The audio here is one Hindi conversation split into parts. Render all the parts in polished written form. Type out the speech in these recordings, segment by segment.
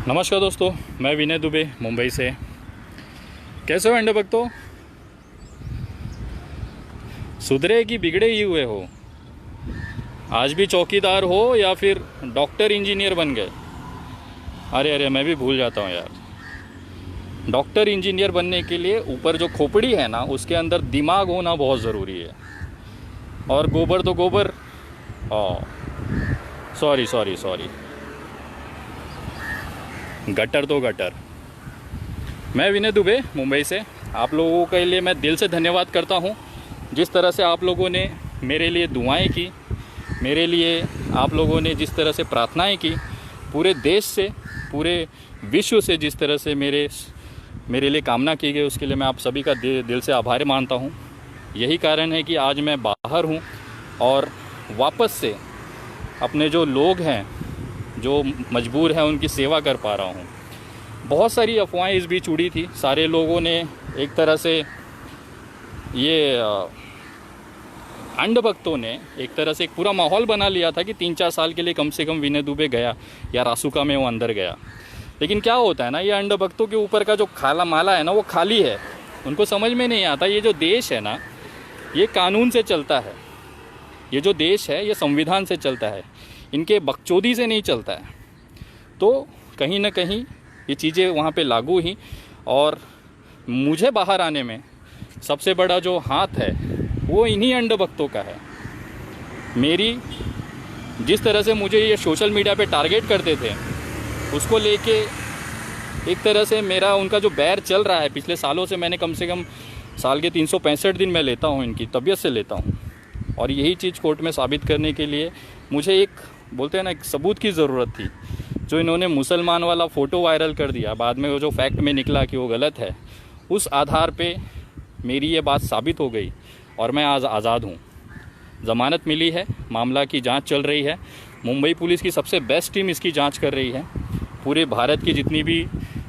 नमस्कार दोस्तों, मैं विनय दुबे मुंबई से। कैसे हो अंडे भक्तों? सुधरे कि बिगड़े ही हुए हो? आज भी चौकीदार हो या फिर डॉक्टर इंजीनियर बन गए? अरे अरे, मैं भी भूल जाता हूँ यार। डॉक्टर इंजीनियर बनने के लिए ऊपर जो खोपड़ी है ना, उसके अंदर दिमाग होना बहुत ज़रूरी है। और गोबर तो गोबर। सॉरी सॉरी सॉरी, गटर तो गटर। मैं विनय दुबे मुंबई से। आप लोगों के लिए मैं दिल से धन्यवाद करता हूं। जिस तरह से आप लोगों ने मेरे लिए दुआएं की, मेरे लिए आप लोगों ने जिस तरह से प्रार्थनाएं की, पूरे देश से, पूरे विश्व से जिस तरह से मेरे लिए कामना की गई, उसके लिए मैं आप सभी का दिल से आभार मानता हूं। यही कारण है कि आज मैं बाहर हूं और वापस से अपने जो लोग हैं, जो मजबूर हैं, उनकी सेवा कर पा रहा हूँ। बहुत सारी अफवाहें इस बीच उड़ी थी। सारे लोगों ने एक तरह से ये अंध भक्तों ने एक तरह से एक पूरा माहौल बना लिया था कि 3-4 साल के लिए कम से कम विनय दुबे गया या रासुका में वो अंदर गया। लेकिन क्या होता है ना, ये अंध भक्तों के ऊपर का जो खाला माला है ना, वो खाली है। उनको समझ में नहीं आता ये जो देश है ना, ये कानून से चलता है। ये जो देश है ये संविधान से चलता है, इनके बकचोदी से नहीं चलता है। तो कहीं ना कहीं ये चीज़ें वहाँ पे लागू ही। और मुझे बाहर आने में सबसे बड़ा जो हाथ है वो इन्हीं अंध भक्तों का है। मेरी जिस तरह से मुझे ये सोशल मीडिया पे टारगेट करते थे, उसको लेके एक तरह से मेरा उनका जो बैर चल रहा है पिछले सालों से। मैंने कम से कम साल के 365 दिन मैं लेता हूँ, इनकी तबीयत से लेता हूँ। और यही चीज़ कोर्ट में साबित करने के लिए मुझे एक, बोलते हैं ना, एक सबूत की ज़रूरत थी। जो इन्होंने मुसलमान वाला फ़ोटो वायरल कर दिया, बाद में वो जो फैक्ट में निकला कि वो गलत है, उस आधार पे मेरी ये बात साबित हो गई और मैं आज आज़ाद हूँ। ज़मानत मिली है, मामला की जांच चल रही है। मुंबई पुलिस की सबसे बेस्ट टीम इसकी जांच कर रही है। पूरे भारत की जितनी भी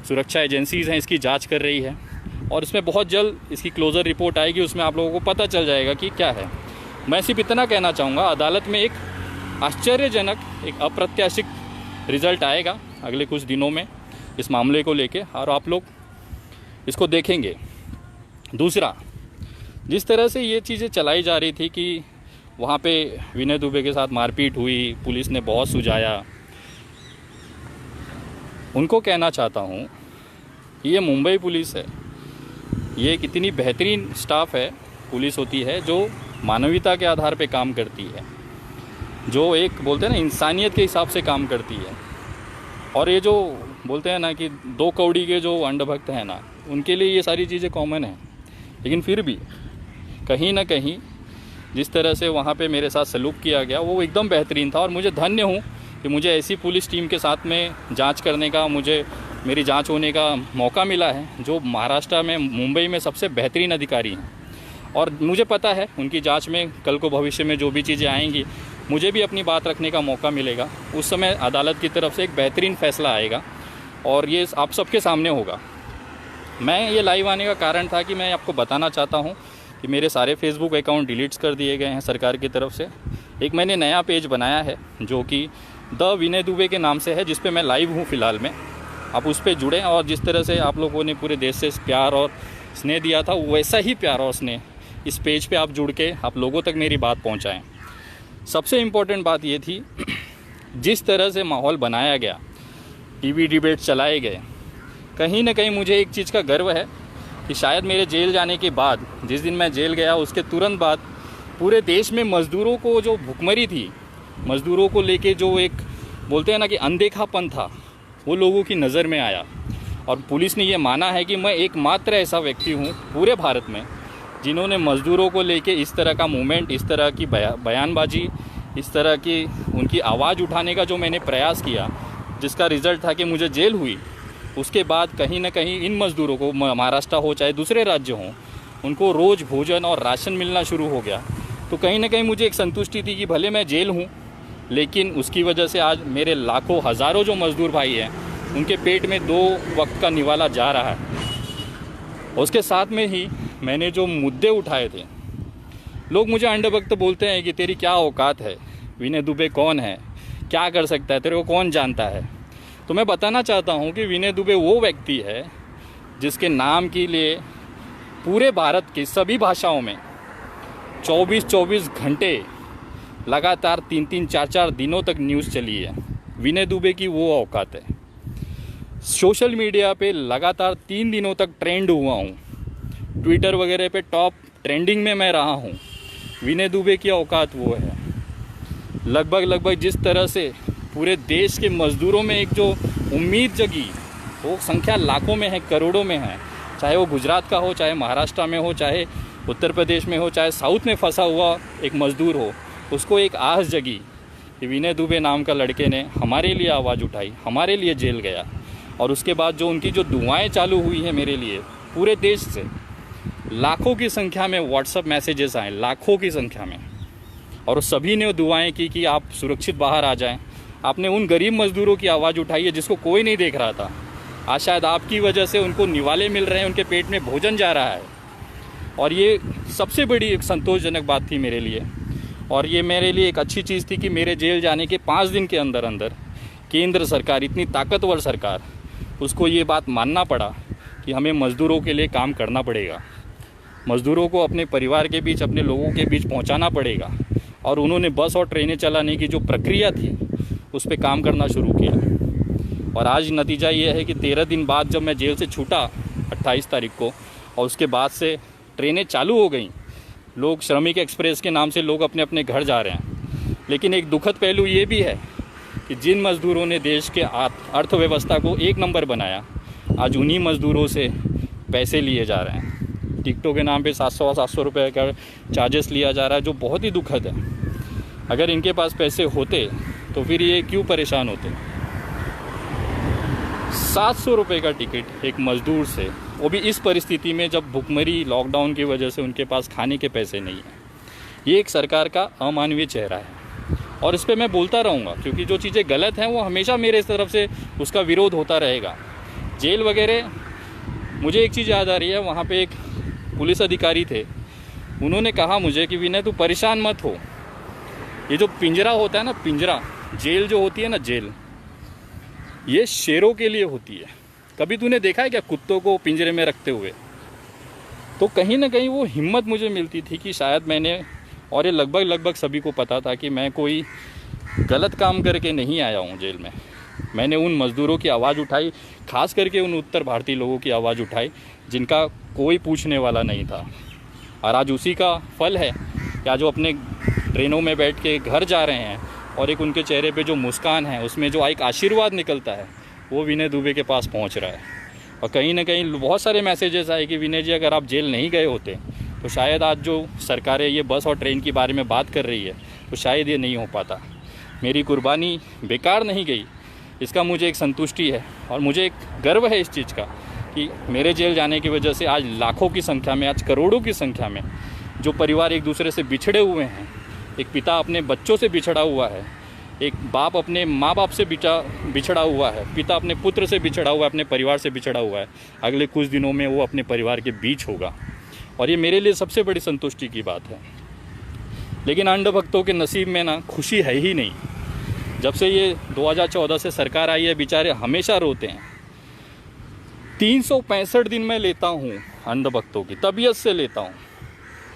सुरक्षा एजेंसीज़ हैं इसकी जाँच कर रही है। और इसमें बहुत जल्द इसकी क्लोज़र रिपोर्ट आएगी, उसमें आप लोगों को पता चल जाएगा कि क्या है। मैं सिर्फ इतना कहना चाहूँगा, अदालत में एक आश्चर्यजनक, एक अप्रत्याशित रिज़ल्ट आएगा अगले कुछ दिनों में इस मामले को लेके, और आप लोग इसको देखेंगे। दूसरा, जिस तरह से ये चीज़ें चलाई जा रही थी कि वहाँ पे विनय दुबे के साथ मारपीट हुई, पुलिस ने बहुत सुझाया, उनको कहना चाहता हूँ कि ये मुंबई पुलिस है। ये कितनी बेहतरीन स्टाफ है, पुलिस होती है जो मानवीयता के आधार पे काम करती है, जो एक, बोलते हैं ना, इंसानियत के हिसाब से काम करती है। और ये जो बोलते हैं ना कि 2 कौड़ी के जो अंध भक्त हैं ना, उनके लिए ये सारी चीज़ें कॉमन हैं। लेकिन फिर भी कहीं ना कहीं जिस तरह से वहाँ पे मेरे साथ सलूक किया गया वो एकदम बेहतरीन था। और मुझे धन्य हूँ कि मुझे ऐसी पुलिस टीम के साथ में जांच करने का, मेरी जांच होने का मौका मिला है, जो महाराष्ट्र में, मुंबई में सबसे बेहतरीन अधिकारी हैं। और मुझे पता है उनकी जांच में कल को भविष्य में जो भी चीज़ें आएंगी, मुझे भी अपनी बात रखने का मौका मिलेगा। उस समय अदालत की तरफ से एक बेहतरीन फ़ैसला आएगा और ये आप सबके सामने होगा। मैं ये लाइव आने का कारण था कि मैं आपको बताना चाहता हूँ कि मेरे सारे फेसबुक अकाउंट डिलीट्स कर दिए गए हैं सरकार की तरफ से। एक मैंने नया पेज बनाया है जो कि द विनय दुबे के नाम से है, जिस पे मैं लाइव हूँ फ़िलहाल में। आप उस पर जुड़ें और जिस तरह से आप लोगों ने पूरे देश से प्यार और स्नेह दिया था, वैसा ही प्यार और स्नेह इस पेज पे आप जुड़ के आप लोगों तक मेरी बात पहुंचाएं। सबसे इम्पोर्टेंट बात ये थी, जिस तरह से माहौल बनाया गया, टीवी डिबेट चलाए गए, कहीं ना कहीं मुझे एक चीज़ का गर्व है कि शायद मेरे जेल जाने के बाद, जिस दिन मैं जेल गया उसके तुरंत बाद, पूरे देश में मज़दूरों को जो भुखमरी थी, मज़दूरों को लेके जो एक, बोलते हैं ना कि अनदेखापन था, वो लोगों की नज़र में आया। और पुलिस ने ये माना है कि मैं एकमात्र ऐसा व्यक्ति हूँ पूरे भारत में जिन्होंने मज़दूरों को लेके इस तरह का मूवमेंट, इस तरह की बयानबाजी, इस तरह की उनकी आवाज़ उठाने का जो मैंने प्रयास किया, जिसका रिज़ल्ट था कि मुझे जेल हुई। उसके बाद कहीं ना कहीं इन मज़दूरों को, महाराष्ट्र हो चाहे दूसरे राज्य हों, उनको रोज़ भोजन और राशन मिलना शुरू हो गया। तो कहीं ना कहीं मुझे एक संतुष्टि थी कि भले मैं जेल हूँ, लेकिन उसकी वजह से आज मेरे लाखों, हज़ारों जो मज़दूर भाई हैं, उनके पेट में 2 वक्त का निवाला जा रहा है। उसके साथ में ही मैंने जो मुद्दे उठाए थे, लोग मुझे अंध भक्त बोलते हैं कि तेरी क्या औकात है, विनय दुबे कौन है, क्या कर सकता है, तेरे को कौन जानता है। तो मैं बताना चाहता हूँ कि विनय दुबे वो व्यक्ति है जिसके नाम के लिए पूरे भारत की सभी भाषाओं में 24-24 घंटे लगातार 3-3, 4-4 दिनों तक न्यूज़ चली है। विनय दुबे की वो औकात है। सोशल मीडिया पे लगातार 3 दिनों तक ट्रेंड हुआ हूँ, ट्विटर वगैरह पे टॉप ट्रेंडिंग में मैं रहा हूँ। विनय दुबे की औकात वो है। लगभग जिस तरह से पूरे देश के मज़दूरों में एक जो उम्मीद जगी, वो संख्या लाखों में है, करोड़ों में है। चाहे वो गुजरात का हो, चाहे महाराष्ट्र में हो, चाहे उत्तर प्रदेश में हो, चाहे साउथ में फंसा हुआ एक मज़दूर हो, उसको एक आस जगी कि विनय दुबे नाम का लड़के ने हमारे लिए आवाज़ उठाई, हमारे लिए जेल गया। और उसके बाद जो उनकी जो दुआएं चालू हुई हैं मेरे लिए, पूरे देश से लाखों की संख्या में व्हाट्सएप मैसेजेस आए, लाखों की संख्या में, और सभी ने दुआएं की कि आप सुरक्षित बाहर आ जाएं। आपने उन गरीब मज़दूरों की आवाज़ उठाई है जिसको कोई नहीं देख रहा था। आज शायद आपकी वजह से उनको निवाले मिल रहे हैं, उनके पेट में भोजन जा रहा है। और ये सबसे बड़ी एक संतोषजनक बात थी मेरे लिए। और ये मेरे लिए एक अच्छी चीज़ थी कि मेरे जेल जाने के 5 दिन के अंदर अंदर केंद्र सरकार, इतनी ताकतवर सरकार, उसको ये बात मानना पड़ा कि हमें मज़दूरों के लिए काम करना पड़ेगा, मज़दूरों को अपने परिवार के बीच, अपने लोगों के बीच पहुंचाना पड़ेगा। और उन्होंने बस और ट्रेनें चलाने की जो प्रक्रिया थी उस पर काम करना शुरू किया। और आज नतीजा ये है कि 13 दिन बाद जब मैं जेल से छूटा 28 तारीख को, और उसके बाद से ट्रेनें चालू हो गई, लोग श्रमिक एक्सप्रेस के नाम से लोग अपने अपने घर जा रहे हैं। लेकिन एक दुखद पहलू ये भी है कि जिन मज़दूरों ने देश के अर्थव्यवस्था को एक नंबर बनाया, आज उन्हीं मज़दूरों से पैसे लिए जा रहे हैं। टिकटों के नाम पे 700 रुपये का चार्जेस लिया जा रहा है, जो बहुत ही दुखद है। अगर इनके पास पैसे होते तो फिर ये क्यों परेशान होते। 700 रुपये का टिकट एक मज़दूर से, वो भी इस परिस्थिति में जब भुखमरी, लॉकडाउन की वजह से उनके पास खाने के पैसे नहीं हैं। ये एक सरकार का अमानवीय चेहरा है। और इस पे मैं बोलता रहूँगा, क्योंकि जो चीज़ें गलत हैं वो हमेशा मेरे तरफ से उसका विरोध होता रहेगा। जेल वगैरह, मुझे एक चीज़ याद आ रही है, वहाँ पे एक पुलिस अधिकारी थे, उन्होंने कहा मुझे कि विनय तू परेशान मत हो, ये जो पिंजरा होता है ना, पिंजरा, जेल जो होती है ना, जेल, ये शेरों के लिए होती है। कभी तूने देखा है क्या कुत्तों को पिंजरे में रखते हुए? तो कहीं ना कहीं वो हिम्मत मुझे मिलती थी कि शायद मैंने, और ये लगभग सभी को पता था कि मैं कोई गलत काम करके नहीं आया हूँ जेल में। मैंने उन मज़दूरों की आवाज़ उठाई, खास करके उन उत्तर भारतीय लोगों की आवाज़ उठाई जिनका कोई पूछने वाला नहीं था। और आज उसी का फल है कि आज वो अपने ट्रेनों में बैठ के घर जा रहे हैं, और एक उनके चेहरे पे जो मुस्कान है, उसमें जो एक आशीर्वाद निकलता है, वो विनय दुबे के पास पहुंच रहा है। और कहीं ना कहीं बहुत सारे मैसेजेस आए कि विनय जी, अगर आप जेल नहीं गए होते तो शायद आज जो सरकारें ये बस और ट्रेन के बारे में बात कर रही है, तो शायद ये नहीं हो पाता। मेरी कुर्बानी बेकार नहीं गई, इसका मुझे एक संतुष्टि है। और मुझे एक गर्व है इस चीज़ का कि मेरे जेल जाने की वजह से आज लाखों की संख्या में, आज करोड़ों की संख्या में जो परिवार एक दूसरे से बिछड़े हुए हैं, एक पिता अपने बच्चों से बिछड़ा हुआ है, एक बाप अपने माँ बाप से बिछड़ा हुआ है, पिता अपने पुत्र से बिछड़ा हुआ है, अपने परिवार से बिछड़ा हुआ है, अगले कुछ दिनों में वो अपने परिवार के बीच होगा। और ये मेरे लिए सबसे बड़ी संतुष्टि की बात है। लेकिन अंध भक्तों के नसीब में ना खुशी है ही नहीं। जब से ये 2014 से सरकार आई है, बेचारे हमेशा रोते हैं। 365 दिन मैं लेता हूँ अंध भक्तों की, तबीयत से लेता हूँ।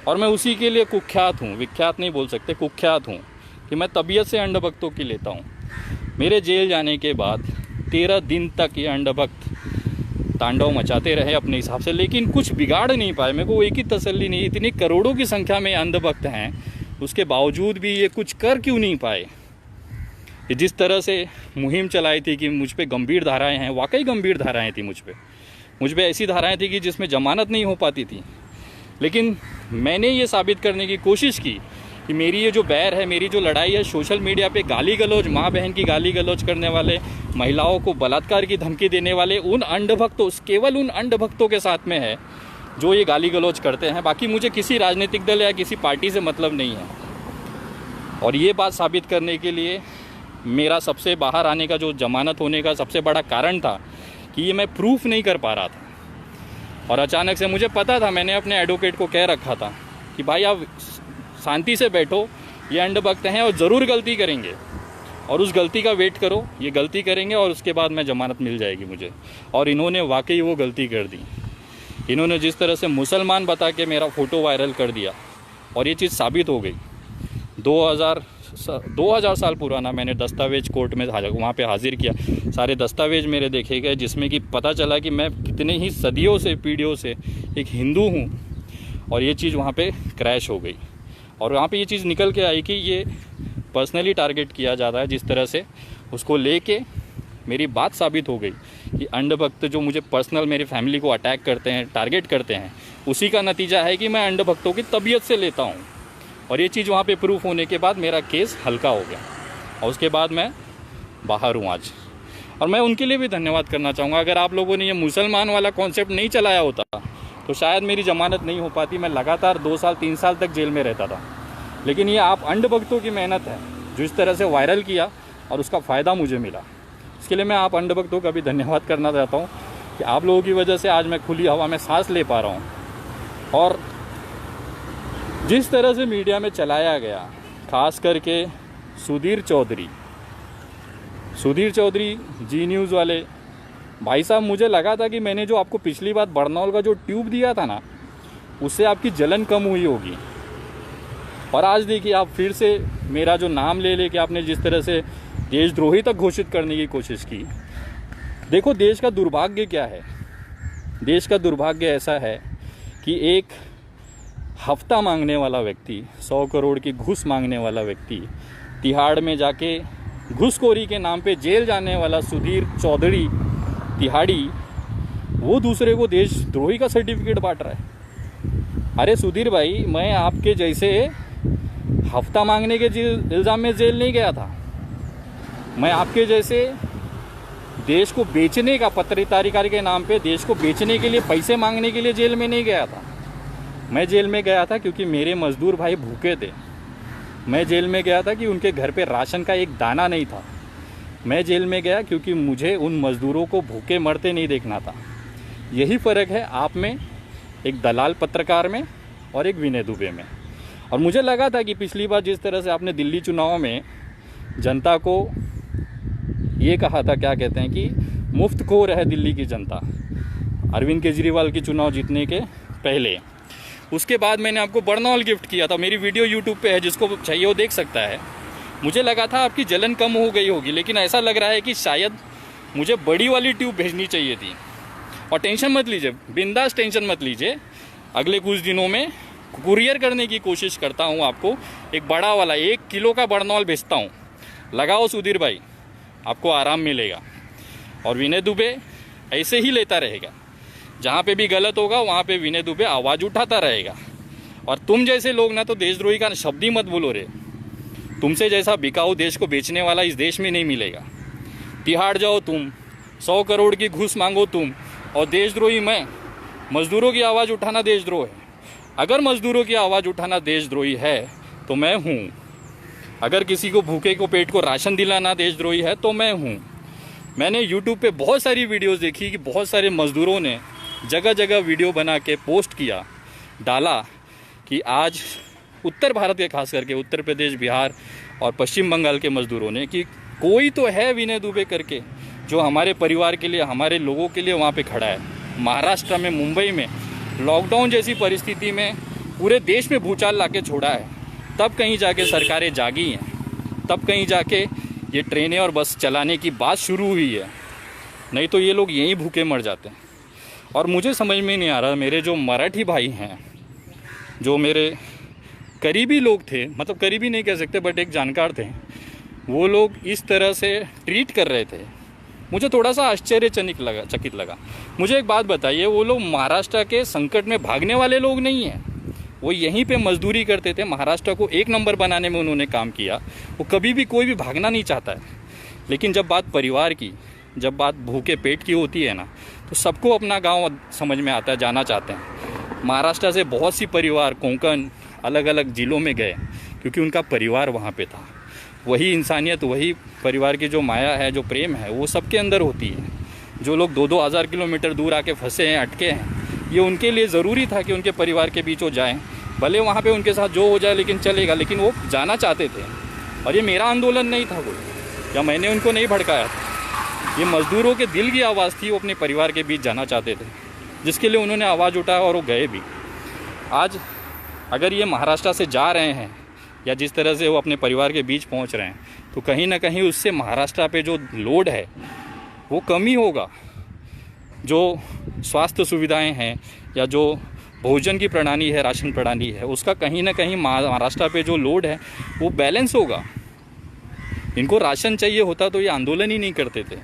और मैं उसी के लिए कुख्यात हूँ, विख्यात नहीं बोल सकते, कुख्यात हूँ कि मैं तबीयत से अंध भक्तों की लेता हूँ। मेरे जेल जाने के बाद 13 दिन तक ये अंध भक्त तांडव मचाते रहे अपने हिसाब से, लेकिन कुछ बिगाड़ नहीं पाए। मेरे को एक ही तसल्ली नहीं, इतनी करोड़ों की संख्या में अंध भक्त हैं, उसके बावजूद भी ये कुछ कर क्यों नहीं पाए। कि जिस तरह से मुहिम चलाई थी कि मुझ पे गंभीर धाराएं हैं, वाकई गंभीर धाराएं थी मुझ पे ऐसी धाराएं थी कि जिसमें जमानत नहीं हो पाती थी। लेकिन मैंने ये साबित करने की कोशिश की कि मेरी ये जो बैर है, मेरी जो लड़ाई है, सोशल मीडिया पे गाली गलौज, माँ बहन की गाली गलौज करने वाले, महिलाओं को बलात्कार की धमकी देने वाले उन अंध भक्तों, केवल उन अंध भक्तों के साथ में है जो ये गाली गलौज करते हैं। बाकी मुझे किसी राजनीतिक दल या किसी पार्टी से मतलब नहीं है। और ये बात साबित करने के लिए मेरा सबसे बाहर आने का, जो जमानत होने का सबसे बड़ा कारण था कि ये मैं प्रूफ नहीं कर पा रहा था। और अचानक से मुझे पता था, मैंने अपने एडवोकेट को कह रखा था कि भाई आप शांति से बैठो, ये अंध भक्त हैं और ज़रूर गलती करेंगे और उस गलती का वेट करो, ये गलती करेंगे और उसके बाद मैं ज़मानत मिल जाएगी मुझे। और इन्होंने वाकई वो गलती कर दी। इन्होंने जिस तरह से मुसलमान बता के मेरा फ़ोटो वायरल कर दिया और ये चीज़ साबित हो गई। 2000 साल पुराना मैंने दस्तावेज कोर्ट में वहाँ पे हाजिर किया, सारे दस्तावेज मेरे देखे गए, जिसमें कि पता चला कि मैं कितने ही सदियों से पीढ़ियों से एक हिंदू हूँ। और ये चीज़ वहाँ पे क्रैश हो गई और वहाँ पे ये चीज़ निकल के आई कि ये पर्सनली टारगेट किया जाता है। जिस तरह से उसको लेके मेरी बात साबित हो गई कि अंधभक्त जो मुझे पर्सनल मेरी फैमिली को अटैक करते हैं, टारगेट करते हैं, उसी का नतीजा है कि मैं अंधभक्तों की तबीयत से लेता हूँ। और ये चीज़ वहाँ पे प्रूफ होने के बाद मेरा केस हल्का हो गया और उसके बाद मैं बाहर हूँ आज। और मैं उनके लिए भी धन्यवाद करना चाहूँगा। अगर आप लोगों ने ये मुसलमान वाला कॉन्सेप्ट नहीं चलाया होता तो शायद मेरी ज़मानत नहीं हो पाती, मैं लगातार 2 साल 3 साल तक जेल में रहता था। लेकिन ये आप अंधभक्तों की मेहनत है जो इस तरह से वायरल किया और उसका फ़ायदा मुझे मिला। इसके लिए मैं आप अंधभक्तों का भी धन्यवाद करना चाहता हूँ कि आप लोगों की वजह से आज मैं खुली हवा में सांस ले पा रहा हूँ। और जिस तरह से मीडिया में चलाया गया, खास करके सुधीर चौधरी जी न्यूज़ वाले भाई साहब, मुझे लगा था कि मैंने जो आपको पिछली बार बरनौल का जो ट्यूब दिया था ना, उससे आपकी जलन कम हुई होगी। और आज देखिए आप फिर से मेरा जो नाम ले लेके आपने जिस तरह से देशद्रोही तक घोषित करने की कोशिश की। देखो देश का दुर्भाग्य क्या है। देश का दुर्भाग्य ऐसा है कि एक हफ्ता मांगने वाला व्यक्ति, 100 करोड़ की घूस मांगने वाला व्यक्ति, तिहाड़ में जाके घूसखोरी के नाम पे जेल जाने वाला सुधीर चौधरी तिहाड़ी, वो दूसरे को देशद्रोही का सर्टिफिकेट बांट रहा है। अरे सुधीर भाई, मैं आपके जैसे हफ्ता मांगने के इल्ज़ाम में जेल नहीं गया था। मैं आपके जैसे देश को बेचने का, पत्रकारिता के नाम पे देश को बेचने के लिए, पैसे मांगने के लिए जेल में नहीं गया था। मैं जेल में गया था क्योंकि मेरे मजदूर भाई भूखे थे। मैं जेल में गया था कि उनके घर पे राशन का एक दाना नहीं था। मैं जेल में गया क्योंकि मुझे उन मज़दूरों को भूखे मरते नहीं देखना था। यही फ़र्क है आप में, एक दलाल पत्रकार में और एक विनय दुबे में। और मुझे लगा था कि पिछली बार जिस तरह से आपने दिल्ली चुनाव में जनता को ये कहा था, क्या कहते हैं कि मुफ्त खोर है दिल्ली की जनता, अरविंद केजरीवाल की चुनाव जीतने के पहले। उसके बाद मैंने आपको बरनौल गिफ्ट किया था। मेरी वीडियो यूट्यूब पे है, जिसको चाहिए वो देख सकता है। मुझे लगा था आपकी जलन कम हो गई होगी, लेकिन ऐसा लग रहा है कि शायद मुझे बड़ी वाली ट्यूब भेजनी चाहिए थी। और टेंशन मत लीजिए, बिंदास टेंशन मत लीजिए, अगले कुछ दिनों में कुरियर करने की कोशिश करता हूँ। आपको एक बड़ा वाला 1 किलो का बरनौल भेजता हूँ। लगाओ सुधीर भाई, आपको आराम मिलेगा। और विनय दुबे ऐसे ही लेता रहेगा, जहाँ पे भी गलत होगा वहाँ पे विनय दुबे आवाज़ उठाता रहेगा। और तुम जैसे लोग ना तो देशद्रोही का शब्द ही मत बोलो रे। तुमसे जैसा बिकाऊ देश को बेचने वाला इस देश में नहीं मिलेगा। तिहाड़ जाओ तुम, 100 करोड़ की घूस मांगो तुम, और देशद्रोही मैं। मजदूरों की आवाज़ उठाना देशद्रोह है। अगर मजदूरों की आवाज़ उठाना देशद्रोही है तो मैं हूँ। अगर किसी को भूखे को पेट को राशन दिलाना देशद्रोही है तो मैं हूँ। मैंने यूट्यूब पे बहुत सारी वीडियोस देखी कि बहुत सारे मजदूरों ने जगह जगह वीडियो बना के पोस्ट किया, डाला कि आज उत्तर भारत के, खास करके उत्तर प्रदेश, बिहार और पश्चिम बंगाल के मजदूरों ने, कि कोई तो है विनय दुबे करके जो हमारे परिवार के लिए, हमारे लोगों के लिए वहाँ पे खड़ा है। महाराष्ट्र में, मुंबई में लॉकडाउन जैसी परिस्थिति में पूरे देश में भूचाल लाके छोड़ा है। तब कहीं जाके सरकारें जागी हैं, तब कहीं जाके ये ट्रेनें और बस चलाने की बात शुरू हुई है। नहीं तो ये लोग यहीं भूखे मर जाते हैं। और मुझे समझ में नहीं आ रहा, मेरे जो मराठी भाई हैं, जो मेरे करीबी लोग थे, मतलब करीबी नहीं कह सकते बट एक जानकार थे, वो लोग इस तरह से ट्रीट कर रहे थे। मुझे थोड़ा सा चकित लगा। मुझे एक बात बताइए, वो लोग महाराष्ट्र के संकट में भागने वाले लोग नहीं हैं। वो यहीं पे मजदूरी करते थे, महाराष्ट्र को 1 नंबर बनाने में उन्होंने काम किया। वो कभी भी कोई भी भागना नहीं चाहता है। लेकिन जब बात परिवार की, जब बात भूखे पेट की होती है ना, तो सबको अपना गांव समझ में आता है, जाना चाहते हैं। महाराष्ट्र से बहुत सी परिवार कोंकण, अलग अलग ज़िलों में गए क्योंकि उनका परिवार वहाँ पे था। वही इंसानियत, वही परिवार की जो माया है, जो प्रेम है, वो सबके अंदर होती है। जो लोग 2-2 हज़ार किलोमीटर दूर आके फंसे हैं, अटके हैं, ये उनके लिए ज़रूरी था कि उनके परिवार के बीच वो जाएँ। भले वहाँ पे उनके साथ जो हो जाए लेकिन चलेगा, लेकिन वो जाना चाहते थे। और ये मेरा आंदोलन नहीं था कोई, या मैंने उनको नहीं भड़काया था। ये मज़दूरों के दिल की आवाज़ थी, वो अपने परिवार के बीच जाना चाहते थे, जिसके लिए उन्होंने आवाज़ उठाया और वो गए भी। आज अगर ये महाराष्ट्र से जा रहे हैं या जिस तरह से वो अपने परिवार के बीच पहुंच रहे हैं, तो कहीं ना कहीं उससे महाराष्ट्र पे जो लोड है वो कमी होगा। जो स्वास्थ्य सुविधाएं हैं या जो भोजन की प्रणाली है, राशन प्रणाली है, उसका कहीं ना कहीं महाराष्ट्र पे जो लोड है वो बैलेंस होगा। इनको राशन चाहिए होता तो ये आंदोलन ही नहीं करते थे।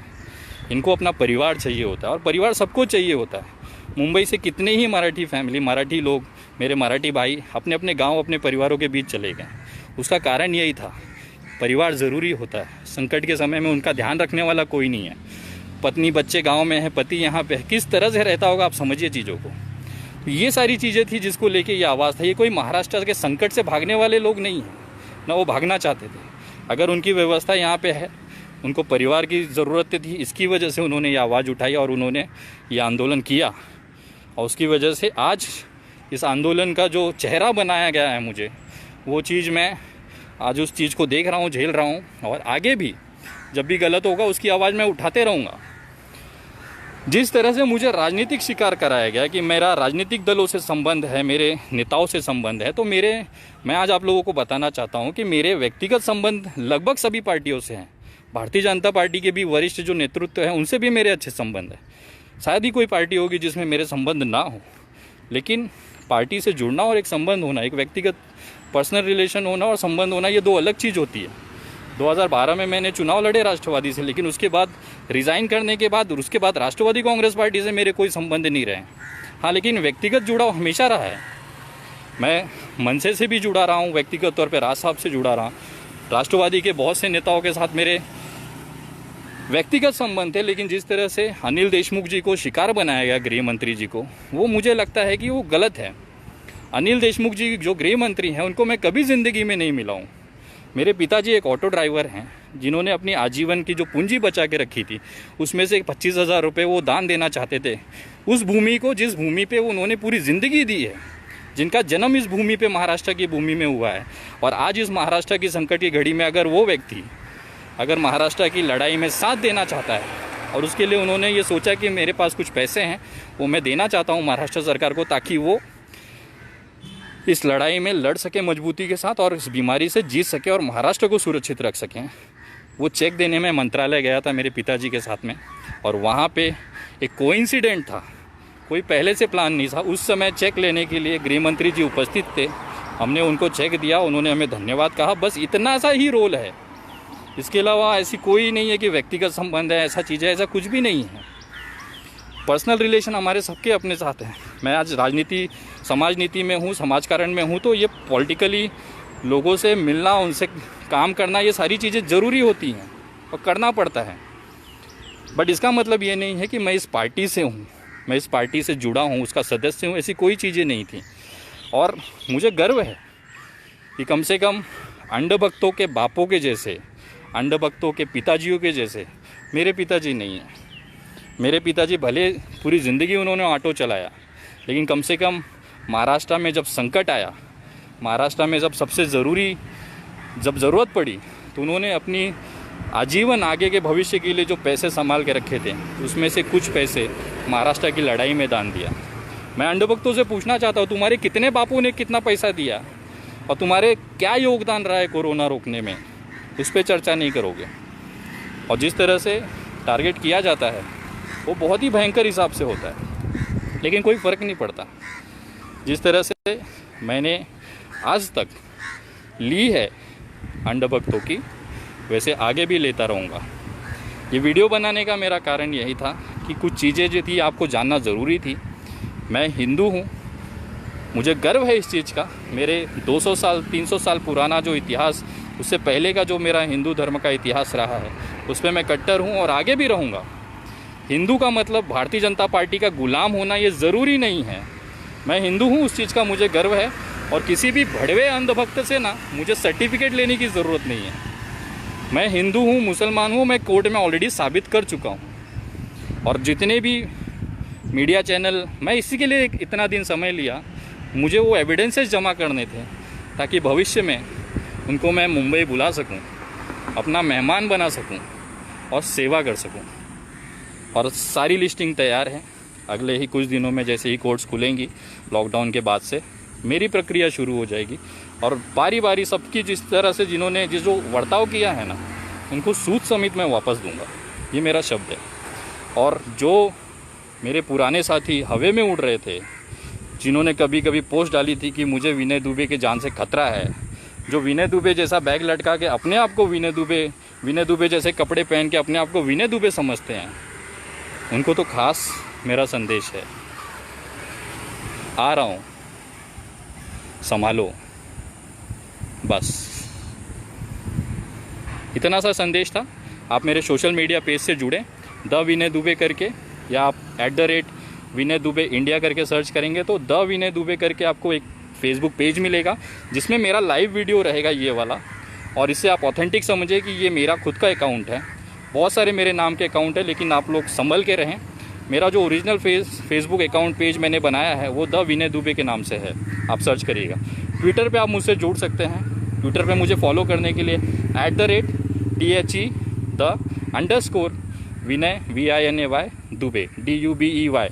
इनको अपना परिवार चाहिए होता है, और परिवार सबको चाहिए होता है। मुंबई से कितने ही मराठी फैमिली, मराठी लोग, मेरे मराठी भाई अपने अपने गांव, अपने परिवारों के बीच चले गए। उसका कारण यही था, परिवार ज़रूरी होता है। संकट के समय में उनका ध्यान रखने वाला कोई नहीं है। पत्नी बच्चे गांव में है, पति यहाँ पे है, किस तरह से रहता होगा आप समझिए चीज़ों को। तो ये सारी चीज़ें थी जिसको लेके ये आवाज़ था। ये कोई महाराष्ट्र के संकट से भागने वाले लोग नहीं हैं, ना वो भागना चाहते थे। अगर उनकी व्यवस्था यहाँ पे है, उनको परिवार की ज़रूरत थी, इसकी वजह से उन्होंने ये आवाज़ उठाई और उन्होंने ये आंदोलन किया। और उसकी वजह से आज इस आंदोलन का जो चेहरा बनाया गया है मुझे, वो चीज़ मैं आज उस चीज़ को देख रहा हूँ, झेल रहा हूँ, और आगे भी जब भी गलत होगा उसकी आवाज़ मैं उठाते रहूँगा। जिस तरह से मुझे राजनीतिक शिकार कराया गया कि मेरा राजनीतिक दलों से संबंध है, मेरे नेताओं से संबंध है, तो मैं आज आप लोगों को बताना चाहता हूँ कि मेरे व्यक्तिगत संबंध लगभग सभी पार्टियों से हैं। भारतीय जनता पार्टी के भी वरिष्ठ जो नेतृत्व है उनसे भी मेरे अच्छे संबंध हैं। शायद ही कोई पार्टी होगी जिसमें मेरे संबंध ना हो, लेकिन पार्टी से जुड़ना और एक संबंध होना, एक व्यक्तिगत पर्सनल रिलेशन होना और संबंध होना, ये दो अलग चीज़ होती है। 2012 में मैंने चुनाव लड़े राष्ट्रवादी से, लेकिन उसके बाद रिज़ाइन करने के बाद और उसके बाद राष्ट्रवादी कांग्रेस पार्टी से मेरे कोई संबंध नहीं रहे। हाँ, लेकिन व्यक्तिगत जुड़ाव हमेशा रहा है। मैं मनसे से भी जुड़ा रहा हूँ, व्यक्तिगत तौर पर राज साहब से जुड़ा रहा। राष्ट्रवादी के बहुत से नेताओं के साथ मेरे व्यक्तिगत संबंध थे, लेकिन जिस तरह से अनिल देशमुख जी को शिकार बनाया गया, गृह मंत्री जी को, वो मुझे लगता है कि वो गलत है। अनिल देशमुख जी जो गृह मंत्री हैं उनको मैं कभी ज़िंदगी में नहीं मिला हूँ। मेरे पिताजी एक ऑटो ड्राइवर हैं, जिन्होंने अपनी आजीवन की जो पूंजी बचा के रखी थी उसमें से 25,000 रुपये वो दान देना चाहते थे उस भूमि को, जिस भूमि पे वो उन्होंने पूरी ज़िंदगी दी है, जिनका जन्म इस भूमि पे, महाराष्ट्र की भूमि में हुआ है। और आज इस महाराष्ट्र की संकट की घड़ी में अगर वो व्यक्ति अगर महाराष्ट्र की लड़ाई में साथ देना चाहता है और उसके लिए उन्होंने ये सोचा कि मेरे पास कुछ पैसे हैं वो मैं देना चाहता हूँ महाराष्ट्र सरकार को, ताकि वो इस लड़ाई में लड़ सके मजबूती के साथ और इस बीमारी से जीत सके और महाराष्ट्र को सुरक्षित रख सकें। वो चेक देने में मंत्रालय गया था मेरे पिताजी के साथ में, और वहाँ पे एक कोइंसिडेंट था, कोई पहले से प्लान नहीं था। उस समय चेक लेने के लिए गृह मंत्री जी उपस्थित थे, हमने उनको चेक दिया, उन्होंने हमें धन्यवाद कहा, बस इतना सा ही रोल है। इसके अलावा ऐसी कोई नहीं है कि व्यक्तिगत संबंध है, ऐसा चीज़ है, ऐसा कुछ भी नहीं है। पर्सनल रिलेशन हमारे सबके अपने साथ हैं। मैं आज राजनीति, समाज नीति में हूँ, समाजकारण में हूँ, तो ये पॉलिटिकली लोगों से मिलना, उनसे काम करना, ये सारी चीज़ें ज़रूरी होती हैं और करना पड़ता है। बट इसका मतलब ये नहीं है कि मैं इस पार्टी से हूँ, मैं इस पार्टी से जुड़ा हूँ, उसका सदस्य हूँ, ऐसी कोई चीज़ें नहीं थी। और मुझे गर्व है कि कम से कम अंधभक्तों के बापों के जैसे, अंधभक्तों के पिताजियों के जैसे मेरे पिताजी नहीं हैं। मेरे पिताजी भले पूरी ज़िंदगी उन्होंने ऑटो चलाया, लेकिन कम से कम महाराष्ट्र में जब संकट आया, महाराष्ट्र में जब सबसे जब ज़रूरत पड़ी, तो उन्होंने अपनी आजीवन आगे के भविष्य के लिए जो पैसे संभाल के रखे थे उसमें से कुछ पैसे महाराष्ट्र की लड़ाई में दान दिया। मैं अंधभक्तों से पूछना चाहता हूँ, तुम्हारे कितने बापों ने कितना पैसा दिया और तुम्हारे क्या योगदान रहा है कोरोना रोकने में, उस पर चर्चा नहीं करोगे। और जिस तरह से टारगेट किया जाता है वो बहुत ही भयंकर हिसाब से होता है, लेकिन कोई फ़र्क नहीं पड़ता। जिस तरह से मैंने आज तक ली है अंधभक्तों की, वैसे आगे भी लेता रहूँगा। ये वीडियो बनाने का मेरा कारण यही था कि कुछ चीज़ें जो थी आपको जानना ज़रूरी थी। मैं हिंदू हूँ, मुझे गर्व है इस चीज़ का। मेरे 200 साल 300 साल पुराना जो इतिहास, उससे पहले का जो मेरा हिंदू धर्म का इतिहास रहा है, उस पर मैं कट्टर हूँ और आगे भी रहूँगा। हिंदू का मतलब भारतीय जनता पार्टी का गुलाम होना ये ज़रूरी नहीं है। मैं हिंदू हूँ, उस चीज़ का मुझे गर्व है, और किसी भी भड़वे अंधभक्त से ना मुझे सर्टिफिकेट लेने की ज़रूरत नहीं है। मैं हिंदू हूँ, मुसलमान हूँ, मैं कोर्ट में ऑलरेडी साबित कर चुका हूँ। और जितने भी मीडिया चैनल, मैं इसी के लिए इतना दिन समय लिया, मुझे वो एविडेंसेस जमा करने थे ताकि भविष्य में उनको मैं मुंबई बुला सकूं अपना मेहमान बना सकूं और सेवा कर सकूं। और सारी लिस्टिंग तैयार है। अगले ही कुछ दिनों में जैसे ही कोर्ट्स खुलेंगी लॉकडाउन के बाद से मेरी प्रक्रिया शुरू हो जाएगी और बारी बारी सबकी जिस तरह से जिन्होंने जो बर्ताव किया है ना, उनको सूद समेत मैं वापस दूंगा। ये मेरा शब्द है। और जो मेरे पुराने साथी हवा में उड़ रहे थे, जिन्होंने कभी कभी पोस्ट डाली थी कि मुझे विनय दुबे के जान से खतरा है, जो विनय दुबे जैसा बैग लटका के अपने आप को विनय दुबे जैसे कपड़े पहन के अपने आप को विनय दुबे समझते हैं, उनको तो खास मेरा संदेश है, आ रहा हूँ, संभालो। बस इतना सा संदेश था। आप मेरे सोशल मीडिया पेज से जुड़ें, द विनय दुबे करके, या आप @विनय दुबे इंडिया करके सर्च करेंगे तो द विनय दुबे करके आपको एक फेसबुक पेज मिलेगा जिसमें मेरा लाइव वीडियो रहेगा ये वाला। और इससे आप ऑथेंटिक समझिए कि ये मेरा खुद का अकाउंट है। बहुत सारे मेरे नाम के अकाउंट है, लेकिन आप लोग संभल के रहें। मेरा जो ओरिजिनल फेसबुक अकाउंट पेज मैंने बनाया है वो द विनय दुबे के नाम से है, आप सर्च करिएगा। ट्विटर पे आप मुझसे जुड़ सकते हैं। ट्विटर पे मुझे फॉलो करने के लिए @THE_विनय VINAY दुबे DUBEY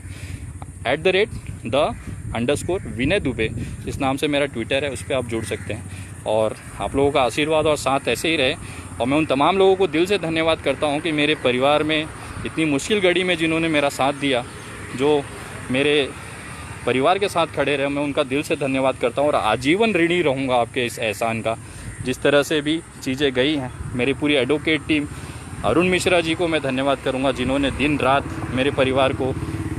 @the_विनय दुबे, इस नाम से मेरा ट्विटर है, उस पर आप जुड़ सकते हैं। और आप लोगों का आशीर्वाद और साथ ऐसे ही रहे। और मैं उन तमाम लोगों को दिल से धन्यवाद करता हूं कि मेरे परिवार में इतनी मुश्किल घड़ी में जिन्होंने मेरा साथ दिया, जो मेरे परिवार के साथ खड़े रहे, मैं उनका दिल से धन्यवाद करता हूं और आजीवन ऋणी रहूँगा आपके इस एहसान का। जिस तरह से भी चीज़ें गई हैं, मेरी पूरी एडवोकेट टीम, अरुण मिश्रा जी को मैं धन्यवाद करूंगा जिन्होंने दिन रात मेरे परिवार को,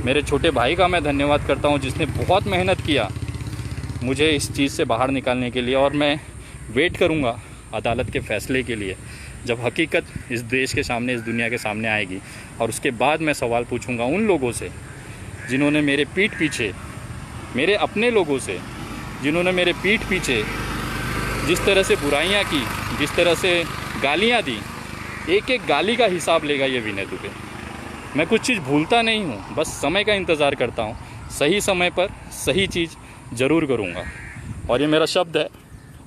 मेरे छोटे भाई का मैं धन्यवाद करता हूं जिसने बहुत मेहनत किया मुझे इस चीज़ से बाहर निकालने के लिए। और मैं वेट करूंगा अदालत के फैसले के लिए, जब हकीकत इस देश के सामने, इस दुनिया के सामने आएगी। और उसके बाद मैं सवाल पूछूंगा उन लोगों से जिन्होंने मेरे पीठ पीछे, मेरे अपने लोगों से जिन्होंने मेरे पीठ पीछे जिस तरह से बुराइयां की, जिस तरह से गालियां दी, एक एक गाली का हिसाब लेगा ये विनय दुबे। मैं कुछ चीज़ भूलता नहीं हूँ, बस समय का इंतज़ार करता हूँ। सही समय पर सही चीज़ ज़रूर करूँगा और ये मेरा शब्द है।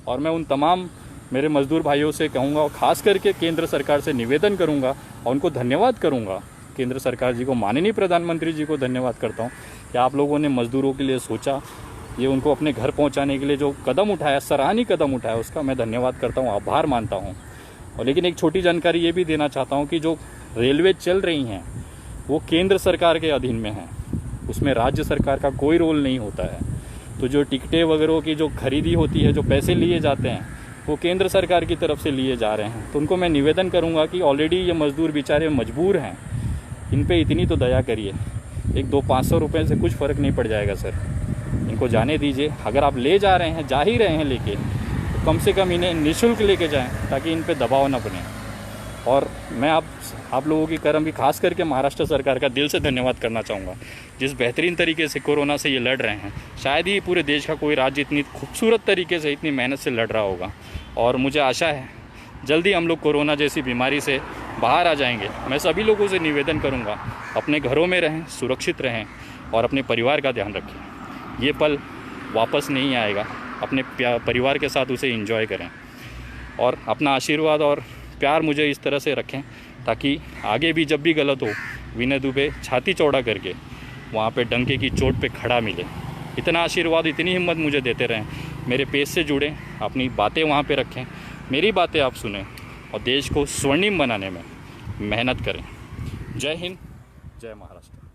और मैं उन तमाम मेरे मज़दूर भाइयों से कहूँगा, और ख़ास करके केंद्र सरकार से निवेदन करूँगा और उनको धन्यवाद करूँगा, केंद्र सरकार जी को, माननीय प्रधानमंत्री जी को धन्यवाद करता हूँ कि आप लोगों ने मज़दूरों के लिए सोचा, ये उनको अपने घर पहुँचाने के लिए जो कदम उठाया, सराहनीय कदम उठाया, उसका मैं धन्यवाद करता हूँ, आभार मानता हूँ। और लेकिन एक छोटी जानकारी ये भी देना चाहता हूँ कि जो रेलवे चल रही हैं वो केंद्र सरकार के अधीन में है, उसमें राज्य सरकार का कोई रोल नहीं होता है। तो जो टिकटें वगैरह की जो खरीदी होती है, जो पैसे लिए जाते हैं, वो केंद्र सरकार की तरफ से लिए जा रहे हैं। तो उनको मैं निवेदन करूँगा कि ऑलरेडी ये मज़दूर बेचारे मजबूर हैं, इन पे इतनी तो दया करिए। 100-500 रुपये से कुछ फ़र्क नहीं पड़ जाएगा सर, इनको जाने दीजिए। अगर आप ले जा रहे हैं, जा ही रहे हैं लेके, तो कम से कम इन्हें निःशुल्क लेके जाएं ताकि इन पे दबाव ना बने। और मैं आप लोगों की कर्म की, खास करके महाराष्ट्र सरकार का दिल से धन्यवाद करना चाहूँगा, जिस बेहतरीन तरीके से कोरोना से ये लड़ रहे हैं। शायद ही पूरे देश का कोई राज्य इतनी खूबसूरत तरीके से, इतनी मेहनत से लड़ रहा होगा। और मुझे आशा है जल्दी हम लोग कोरोना जैसी बीमारी से बाहर आ जाएंगे। मैं सभी लोगों से निवेदन करूँगा, अपने घरों में रहें, सुरक्षित रहें और अपने परिवार का ध्यान रखें। ये पल वापस नहीं आएगा, अपने परिवार के साथ उसे एंजॉय करें और अपना आशीर्वाद और प्यार मुझे इस तरह से रखें ताकि आगे भी जब भी गलत हो, विनय दुबे छाती चौड़ा करके वहाँ पे डंके की चोट पे खड़ा मिले। इतना आशीर्वाद, इतनी हिम्मत मुझे देते रहें। मेरे पेज से जुड़ें, अपनी बातें वहाँ पे रखें, मेरी बातें आप सुनें और देश को स्वर्णिम बनाने में मेहनत करें। जय हिंद, जय महाराष्ट्र।